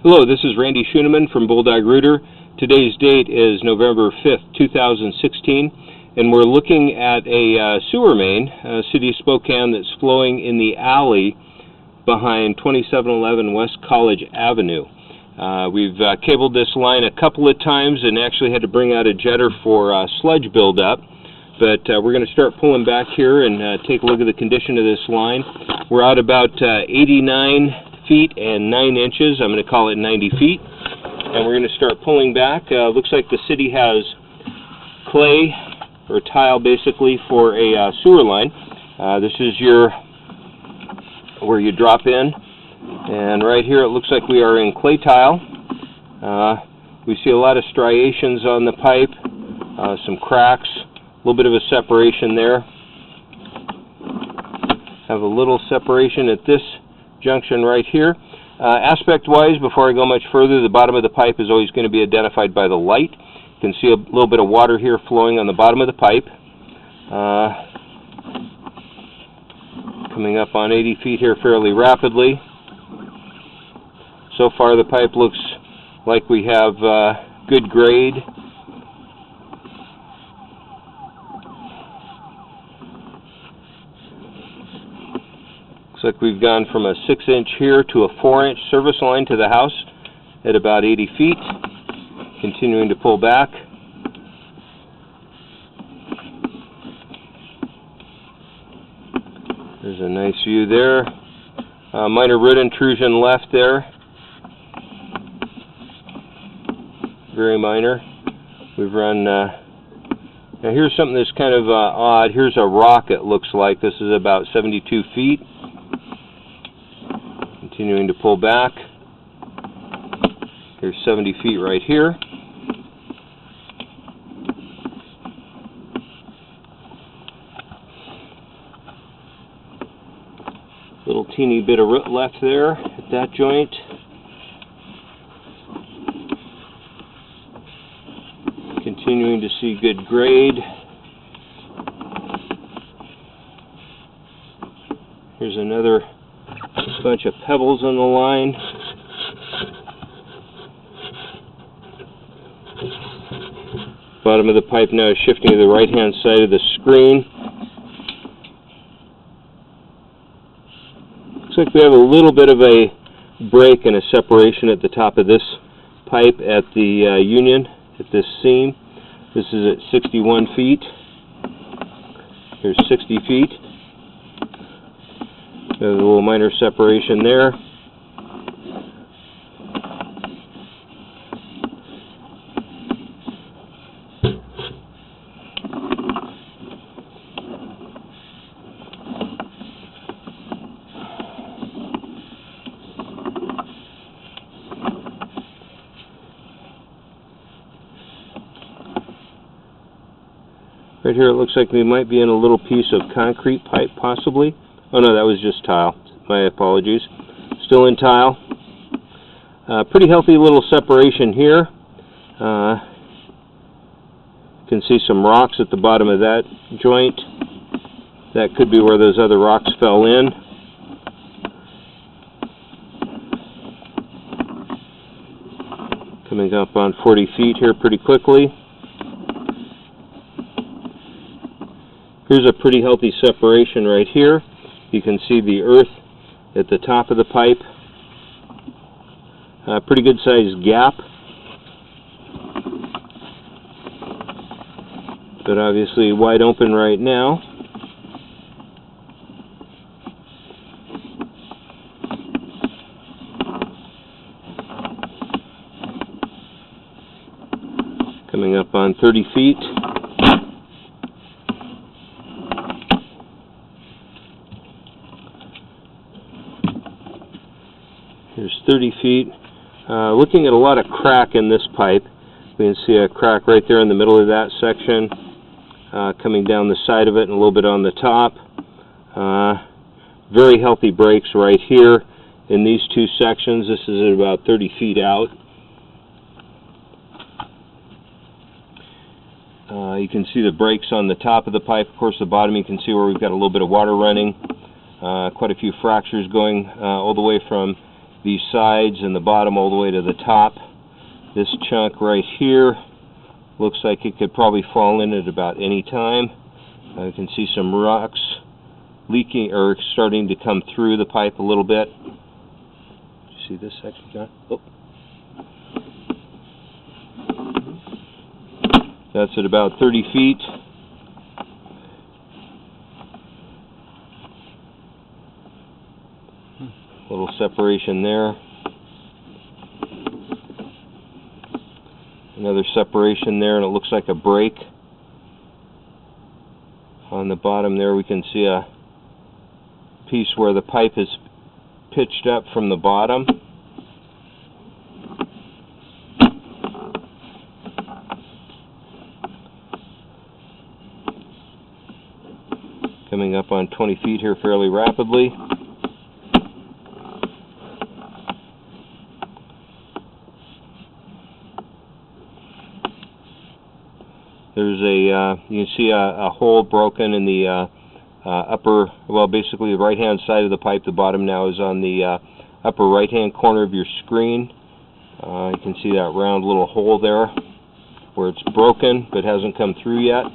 Hello, this is Randy Schooneman from Bulldog Rooter. Today's date is November 5th, 2016, and we're looking at a sewer main, City of Spokane, that's flowing in the alley behind 2711 West College Avenue. We've cabled this line a couple of times and actually had to bring out a jetter for sludge buildup, but we're going to start pulling back here and take a look at the condition of this line. We're out about 89 feet and 9 inches. I'm going to call it 90 feet, and we're going to start pulling back. Looks like the city has clay or tile basically for a sewer line. This is where you drop in, and right here it looks like we are in clay tile. We see a lot of striations on the pipe, some cracks, a little bit of a separation there. Have a little separation at this junction right here. Aspect-wise, before I go much further, the bottom of the pipe is always going to be identified by the light. You can see a little bit of water here flowing on the bottom of the pipe. Coming up on 80 feet here fairly rapidly. So far the pipe looks like we have good grade. Looks like we've gone from a 6-inch here to a 4-inch service line to the house at about 80 feet. Continuing to pull back. There's a nice view there. Minor root intrusion left there. Very minor. We've run... now here's something that's kind of odd. Here's a rock, it looks like. This is about 72 feet. Continuing to pull back. Here's 70 feet right here. Little teeny bit of root left there at that joint. Continuing to see good grade. Here's another bunch of pebbles on the line. Bottom of the pipe now is shifting to the right-hand side of the screen. Looks like we have a little bit of a break and a separation at the top of this pipe at the union, at this seam. This is at 61 feet. Here's 60 feet. There's a little minor separation there. Right here it looks like we might be in a little piece of concrete pipe possibly. Oh no, that was just tile. My apologies. Still in tile. Pretty healthy little separation here. You can see some rocks at the bottom of that joint. That could be where those other rocks fell in. Coming up on 40 feet here pretty quickly. Here's a pretty healthy separation right here. You can see the earth at the top of the pipe. Pretty good sized gap. But obviously wide open right now. Coming up on 30 feet. Here's 30 feet. Looking at a lot of crack in this pipe. We can see a crack right there in the middle of that section, coming down the side of it and a little bit on the top. Very healthy breaks right here in these two sections. This is at about 30 feet out. You can see the breaks on the top of the pipe. Of course, the bottom you can see where we've got a little bit of water running. Quite a few fractures going all the way from these sides and the bottom all the way to the top. This chunk right here looks like it could probably fall in at about any time. You can see some rocks leaking or starting to come through the pipe a little bit. You see this section, John? Oh. That's at about 30 feet. A little separation there. Another separation there, and it looks like a break. On the bottom there we can see a piece where the pipe is pitched up from the bottom. Coming up on 20 feet here fairly rapidly. There's you can see a hole broken in the upper, well, basically the right-hand side of the pipe. The bottom now is on the upper right-hand corner of your screen. You can see that round little hole there where it's broken but hasn't come through yet.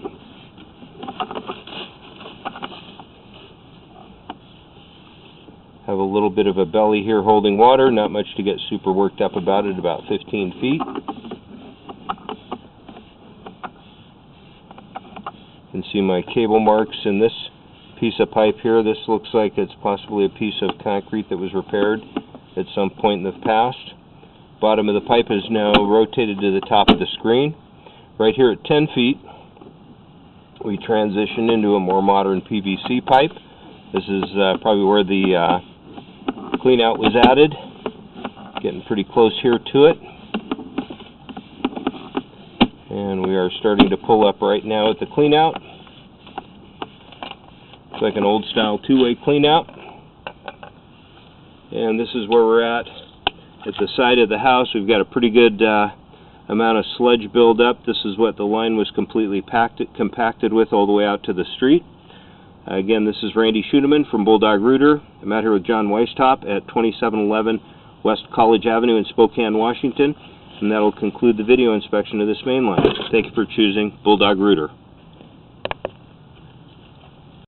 Have a little bit of a belly here holding water, not much to get super worked up about it, about 15 feet. You can see my cable marks in this piece of pipe here. This looks like it's possibly a piece of concrete that was repaired at some point in the past. Bottom of the pipe is now rotated to the top of the screen. Right here at 10 feet, we transition into a more modern PVC pipe. This is probably where the cleanout was added. Getting pretty close here to it. And we are starting to pull up right now at the cleanout. It's like an old style two-way cleanout. And this is where we're at the side of the house. We've got a pretty good amount of sludge buildup. This is what the line was completely compacted with all the way out to the street. Again, this is Randy Schuneman from Bulldog Rooter. I'm out here with John Weistop at 2711 West College Avenue in Spokane, Washington. And that will conclude the video inspection of this main line. Thank you for choosing Bulldog Rooter.